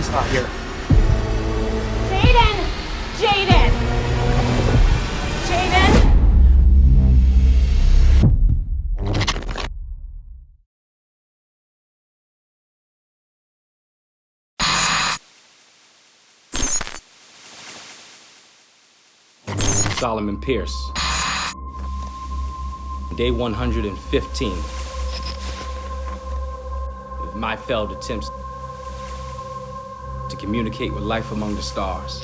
He's not here. Jaden! Jaden! Jaden! Solomon Pierce. Day 115 of my failed attempts to communicate with life among the stars.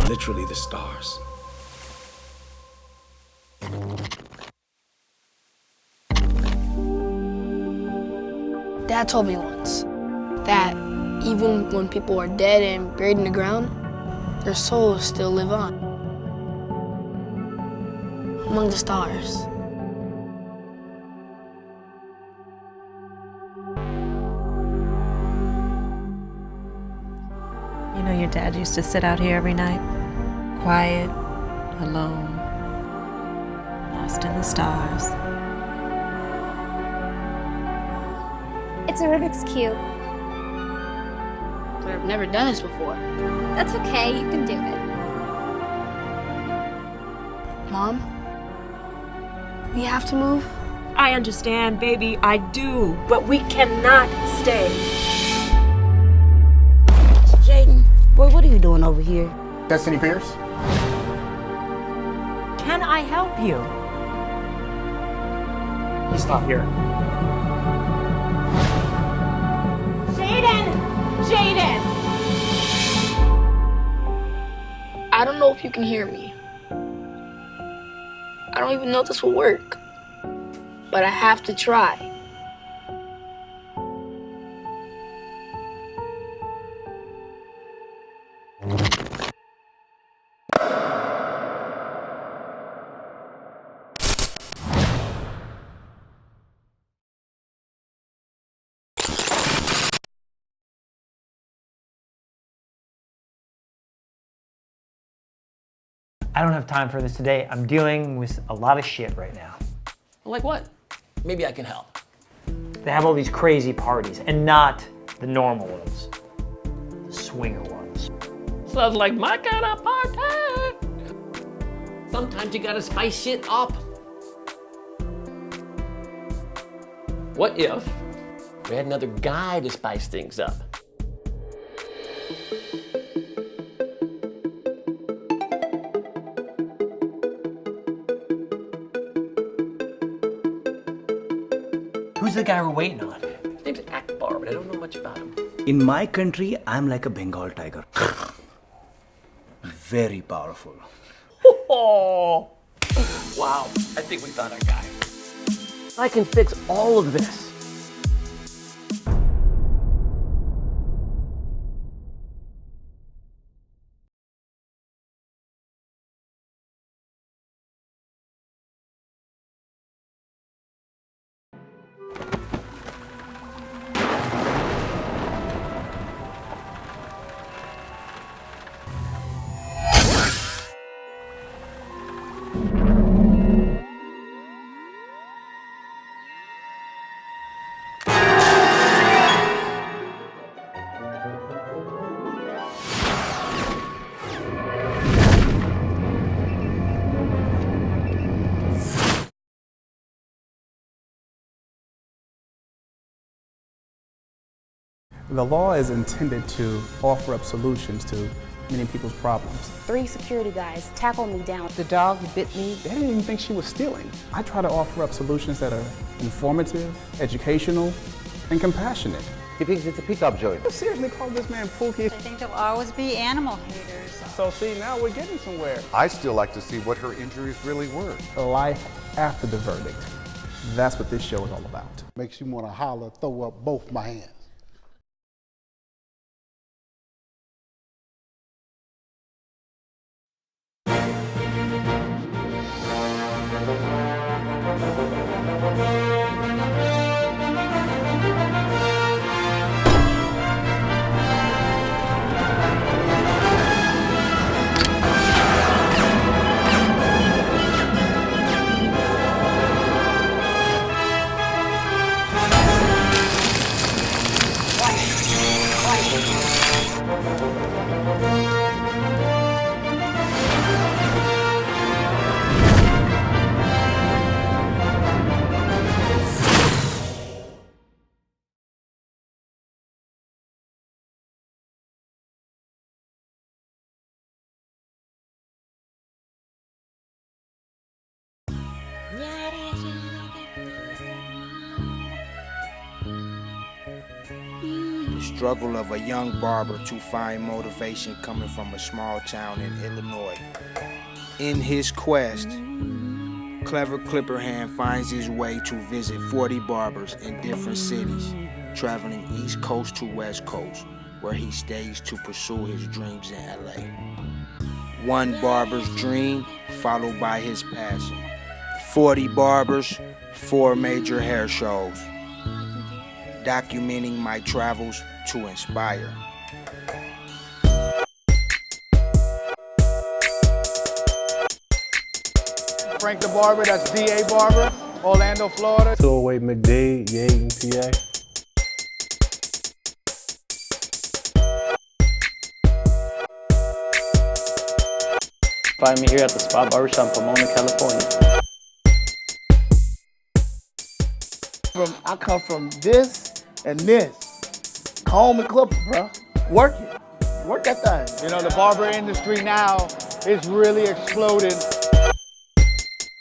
Literally the stars. Dad told me once that even when people are dead and buried in the ground, their souls still live on among the stars. You know, your dad used to sit out here every night, quiet, alone, lost in the stars. It's a Rubik's Cube. But I've never done this before. That's okay, you can do it. Mom, we have to move? I understand, baby, I do, but we cannot stay. Jaden, boy, what are you doing over here? Destiny Pierce? Can I help you? He's not here. Jaden! Jaden! I don't know if you can hear me. I don't even know if this will work. But I have to try. I don't have time for this today. I'm dealing with a lot of shit right now. Like what? Maybe I can help. They have all these crazy parties, and not the normal ones. The swinger ones. Sounds like my kind of party. Sometimes you gotta spice shit up. What if we had another guy to spice things up? Who's the guy we're waiting on? His name's Akbar, but I don't know much about him. In my country, I'm like a Bengal tiger. Very powerful. Oh! Wow, I think we found our guy. I can fix all of this. The law is intended to offer up solutions to many people's problems. 3 security guys tackled me down. The dog bit me. They didn't even think she was stealing. I try to offer up solutions that are informative, educational, and compassionate. He thinks it's a pickup joint. You seriously call this man Pookie? I think there'll always be animal haters. So see, now we're getting somewhere. I still like to see what her injuries really were. Life after the verdict. That's what this show is all about. Makes you want to holler, throw up both my hands. struggle of a young barber to find motivation coming from a small town in Illinois. In his quest, clever clipper hand finds his way to visit 40 barbers in different cities, traveling East Coast to West Coast, where he stays to pursue his dreams in LA. One barber's dream, followed by his passion. 40 barbers, 4 major hair shows, documenting my travels to inspire. Frank the Barber, that's D.A. Barber, Orlando, Florida. 208 McDade, Yaden, PA. Find me here at the Spot Barbershop in Pomona, California. I come from this and this. Comb and clipper, bro. Work it. Work that thing. You know, the barber industry now is really exploding.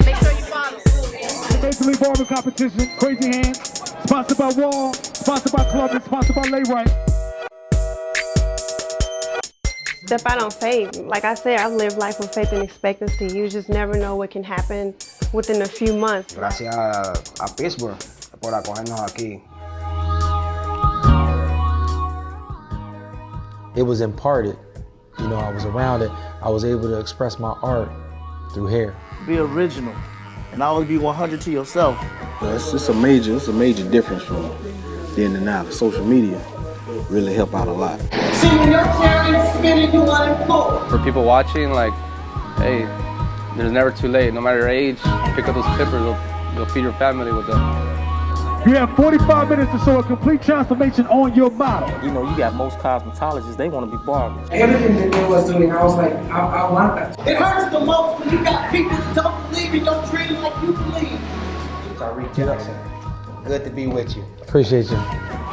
Make sure you follow. Basically, barber competition, Crazy Hands, sponsored by Wall, sponsored by Club, and sponsored by Lay Right. Step out on faith. Like I said, I've lived life with faith and expectancy. You just never know what can happen within a few months. Gracias a Pittsburgh por acogernos aquí. It was imparted. You know, I was around it. I was able to express my art through hair. Be original and always be 100 to yourself. It's a major difference from then to now. Social media really help out a lot. See, when your chair is spinning, you want to pull. For people watching, like, hey, there's never too late. No matter your age, pick up those clippers. You'll feed your family with them. You have 45 minutes to show a complete transformation on your model. You know, you got most cosmetologists, they want to be barbers. Everything that they was doing, I was like, I want that. It hurts the most when you got people that don't believe in your dream like you believe. Tariq Jackson, good to be with you. Appreciate you.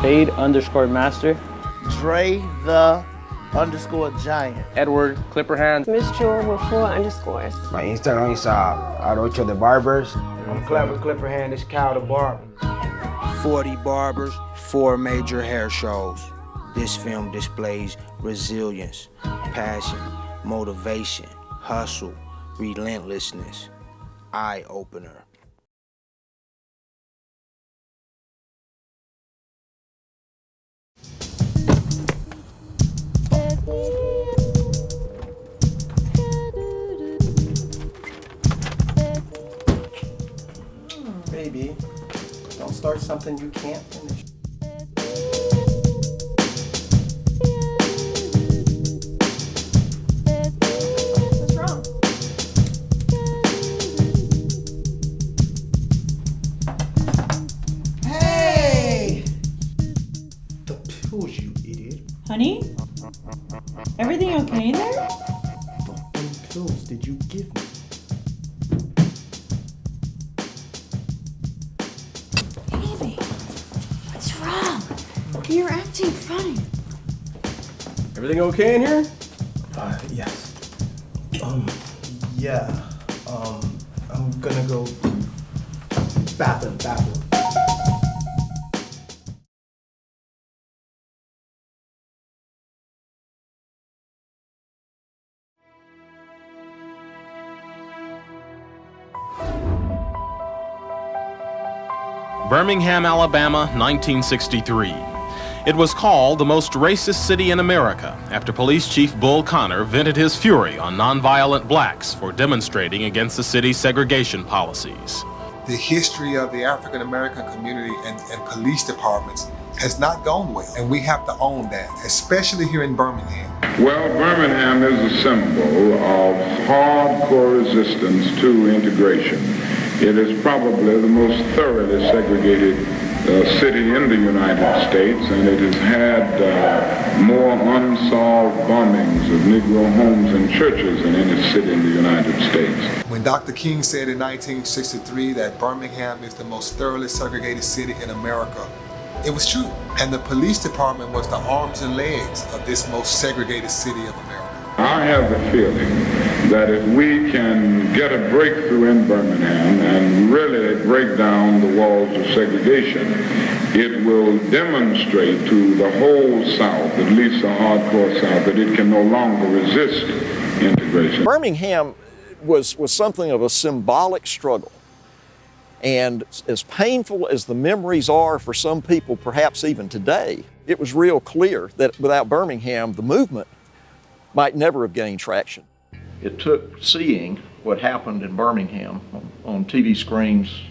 Fade_master. Dre the _giant. Edward Clipperhand. Miss Jewel with 4 underscores. My Instagram is Arocho the Barbers. I'm Clever Clipperhand, it's Kyle the Barber. 40 barbers, 4 major hair shows. This film displays resilience, passion, motivation, hustle, relentlessness, eye-opener. Baby, don't start something you can't finish. What's wrong? Hey! The pills, you idiot. Honey? Everything okay in there? What pills did you give me? What's wrong? You're acting funny. Everything okay in here? Yes. Yeah. I'm gonna go bathroom. Birmingham, Alabama, 1963. It was called the most racist city in America after Police Chief Bull Connor vented his fury on nonviolent blacks for demonstrating against the city's segregation policies. The history of the African American community and police departments has not gone well, and we have to own that, especially here in Birmingham. Well, Birmingham is a symbol of hardcore resistance to integration. It is probably the most thoroughly segregated city in the United States, and it has had more unsolved bombings of Negro homes and churches than any city in the United States. When Dr. King said in 1963 that Birmingham is the most thoroughly segregated city in America, it was true. And the police department was the arms and legs of this most segregated city of America. I have the feeling that if we can get a breakthrough in Birmingham and really break down the walls of segregation, it will demonstrate to the whole South, at least the hardcore South, that it can no longer resist integration. Birmingham was something of a symbolic struggle. And as painful as the memories are for some people, perhaps even today, it was real clear that without Birmingham, the movement might never have gained traction. It took seeing what happened in Birmingham on TV screens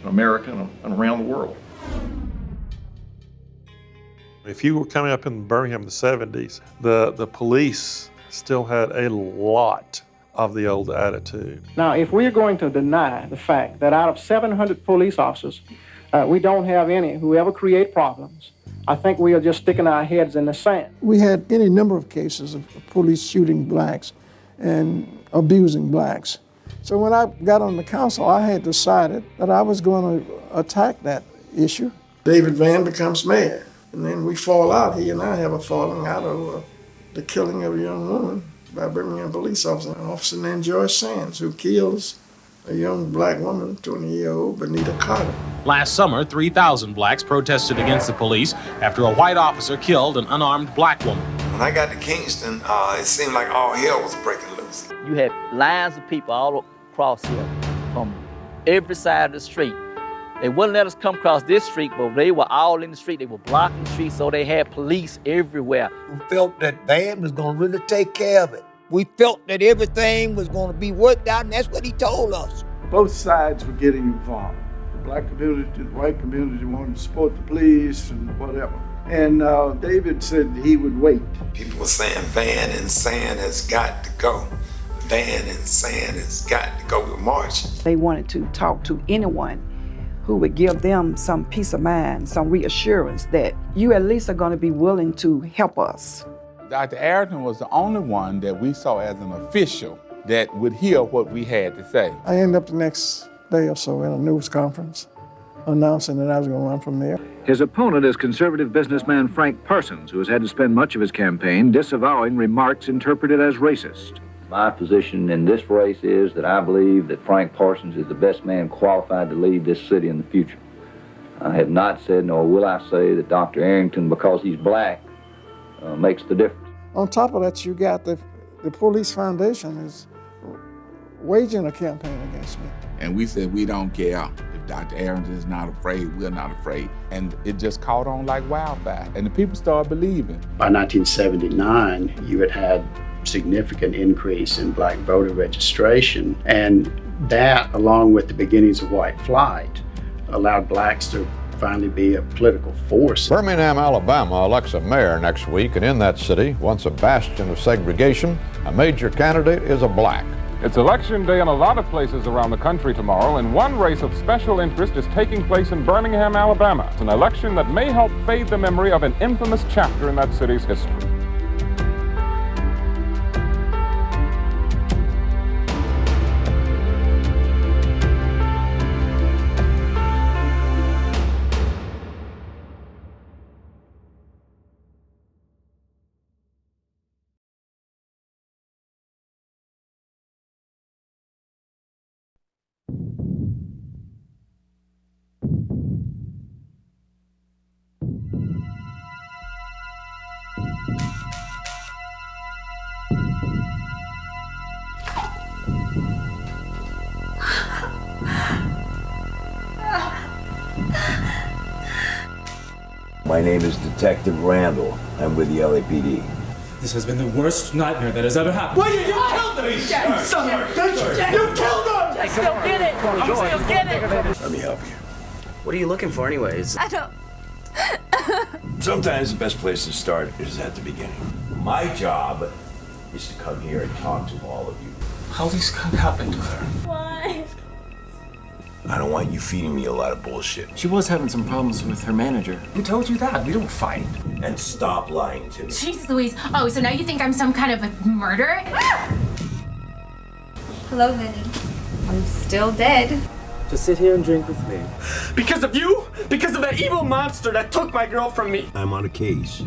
in America and around the world. If you were coming up in Birmingham in the 70s, the police still had a lot of the old attitude. Now, if we're going to deny the fact that out of 700 police officers, we don't have any who ever create problems, I think we are just sticking our heads in the sand. We had any number of cases of police shooting blacks and abusing blacks. So when I got on the council, I had decided that I was going to attack that issue. David Vann becomes mayor, and then we fall out. He and I have a falling out over the killing of a young woman by a Birmingham police officer, an officer named George Sands, who kills a young black woman, 20-year-old Benita Carter. Last summer, 3,000 blacks protested against the police after a white officer killed an unarmed black woman. When I got to Kingston, it seemed like all hell was breaking loose. You had lines of people all across here from every side of the street. They wouldn't let us come across this street, but they were all in the street. They were blocking the street, so they had police everywhere. We felt that Van was going to really take care of it. We felt that everything was going to be worked out, and that's what he told us. Both sides were getting involved. The black community, the white community wanted to support the police and whatever. And David said he would wait. People were saying Van and Sand has got to go. Van and Sand has got to go. We were marching. They wanted to talk to anyone who would give them some peace of mind, some reassurance that you at least are going to be willing to help us. Dr. Arrington was the only one that we saw as an official that would hear what we had to say. I ended up the next day or so in a news conference announcing that I was going to run for mayor. His opponent is conservative businessman Frank Parsons, who has had to spend much of his campaign disavowing remarks interpreted as racist. My position in this race is that I believe that Frank Parsons is the best man qualified to lead this city in the future. I have not said, nor will I say, that Dr. Arrington, because he's black, makes the difference. On top of that, you got the Police Foundation is waging a campaign against me. And we said we don't care. If Dr. Arrington is not afraid, we're not afraid. And it just caught on like wildfire. And the people started believing. By 1979, you had significant increase in black voter registration. And that, along with the beginnings of white flight, allowed blacks to finally be a political force. Birmingham, Alabama elects a mayor next week, and in that city, once a bastion of segregation, a major candidate is a black. It's election day in a lot of places around the country tomorrow, and one race of special interest is taking place in Birmingham, Alabama. It's an election that may help fade the memory of an infamous chapter in that city's history. My name is Detective Randall. I'm with the LAPD. This has been the worst nightmare that has ever happened. Wait, you killed him! Son of a bitch! You killed him! I still get it! I'm still get it! Let me help you. What are you looking for anyways? I don't... Sometimes the best place to start is at the beginning. My job is to come here and talk to all of you. How this could happen to her? Why? I don't want you feeding me a lot of bullshit. She was having some problems with her manager. Who told you that? We don't fight. And stop lying to me. Jesus Louise. Oh, so now you think I'm some kind of a murderer? Hello, Vinny. I'm still dead. Just sit here and drink with me. Because of you? Because of that evil monster that took my girl from me. I'm on a case.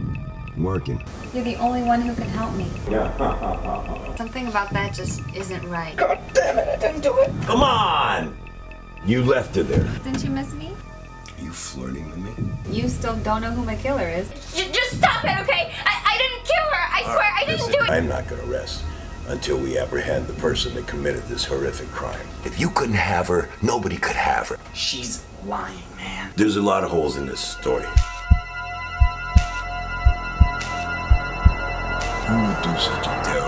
I'm working. You're the only one who can help me. Yeah. Something about that just isn't right. God damn it, I didn't do it. Come on! You left her there. Didn't you miss me? Are you flirting with me? You still don't know who my killer is. Just stop it, okay? I didn't kill her. I swear I didn't do it. I'm not gonna rest until we apprehend the person that committed this horrific crime. If you couldn't have her, nobody could have her. She's lying, man. There's a lot of holes in this story. Who would do such a terrible